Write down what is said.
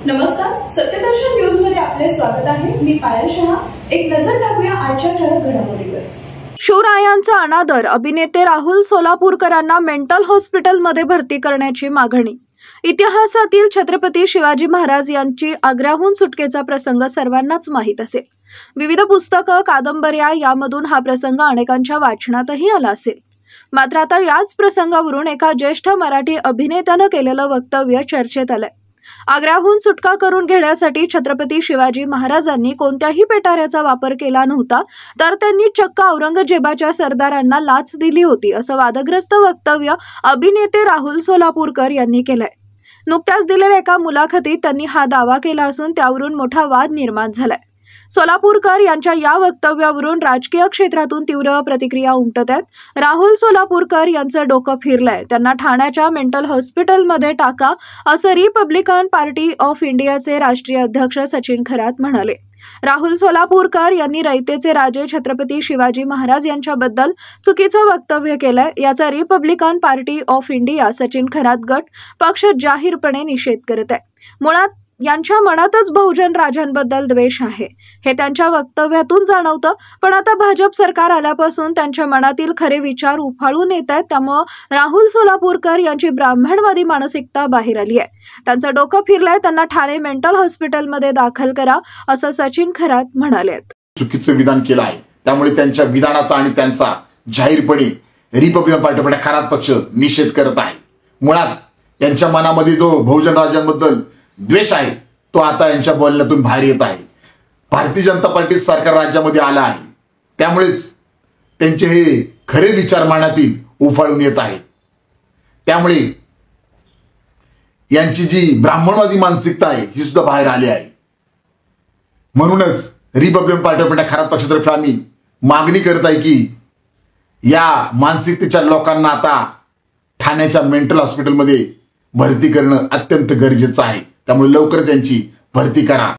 नमस्कार, सत्यदर्शन न्यूज मध्ये आपले स्वागत आहे। मी पायल शहा। एक नजर टाकूया आजच्या ठळक घडामोडीवर। शिवरायांचा अनादर, अभिनेते राहुल सोलापूरकरांना मेंटल हॉस्पिटलमध्ये भरती करण्याची मागणी। इतिहासातील छत्रपती शिवाजी महाराज यांची आग्र्याहून सुटकेचा प्रसंग सर्वांनाच माहीत असेल। विविध पुस्तकं, कादंबऱ्या यामधून हा प्रसंग अनेकांच्या वाचनातही आला असेल। मात्र आता याच प्रसंगावरून एका ज्येष्ठ मराठी अभिनेत्याने केलेलं वक्तव्य चर्चेत आलंय। आग्र्याहून सुटका करून घेण्यासाठी छत्रपती शिवाजी महाराजांनी कोणत्याही पेटाऱ्याचा वापर केला नव्हता, तर त्यांनी चक्क औरंगजेबाच्या सरदारांना लाच दिली होती, असं वादग्रस्त वक्तव्य अभिनेते राहुल सोलापूरकर यांनी केलंय। नुकत्याच दिलेल्या एका मुलाखतीत त्यांनी हा दावा केला असून त्यावरून मोठा वाद निर्माण झालाय। सोलापूरकर यांच्या या वक्तव्यावरून राजकीय क्षेत्रातून तीव्र प्रतिक्रिया उमटत आहेत। राहुल सोलापूरकर यांचं डोकं फिरलंय, त्यांना ठाण्याच्या मेंटल हॉस्पिटलमध्ये टाका, असं रिपब्लिकन पार्टी ऑफ इंडियाचे राष्ट्रीय अध्यक्ष सचिन खरात म्हणाले। राहुल सोलापूरकर यांनी रयतेचे राजे छत्रपती शिवाजी महाराज यांच्याबद्दल चुकीचं वक्तव्य केलंय, याचा Republican party of India Sachin Kharat गट पक्ष जाहीरपणे निषेध करत आहे। मुळात यांच्या मनातच बहुजन राजांबद्दल द्वेष आहे, हे त्यांच्या वक्तव्यातून जाणवतं। पण आता भाजप सरकार आल्यापासून त्यांच्या मनातील खरे विचार उफाळून येत आहेत, त्यामुळे राहुल सोलापूरकर यांची ब्राह्मणवादी मानसिकता बाहेर आली आहे। त्यांचं डोकं फिरलंय, त्यांना ठाणे मेंटल हॉस्पिटलमध्ये दाखल करा, असं सचिन खरात म्हणाले। चुकीचं विधान केलं आहे, त्यामुळे त्यांच्या विधानाचा आणि त्यांचा जाहीरपणे रिपब्लिकन पार्टी ऑफ खरात पक्ष निषेध करत आहे। मुळात त्यांच्या मनामध्ये जो बहुजन राजांबद्दल द्वेष आहे तो आता यांच्या बोलण्यातून बाहेर येत आहे। भारतीय जनता पार्टी सरकार राज्यामध्ये आला आहे, त्यामुळेच त्यांचे हे खरे विचार मनातील उफाळून येत आहेत। त्यामुळे यांची जी ब्राह्मणवादी मानसिकता आहे ही सुद्धा बाहेर आली आहे। म्हणूनच रिपब्लिकन पार्टी ऑफ खरात पक्षातर्फे आम्ही मागणी करत आहे की या मानसिकतेच्या लोकांना आता ठाण्याच्या मेंटल हॉस्पिटलमध्ये भरती करणं अत्यंत गरजेचं आहे, त्यामुळे लवकरच यांची भरती करा।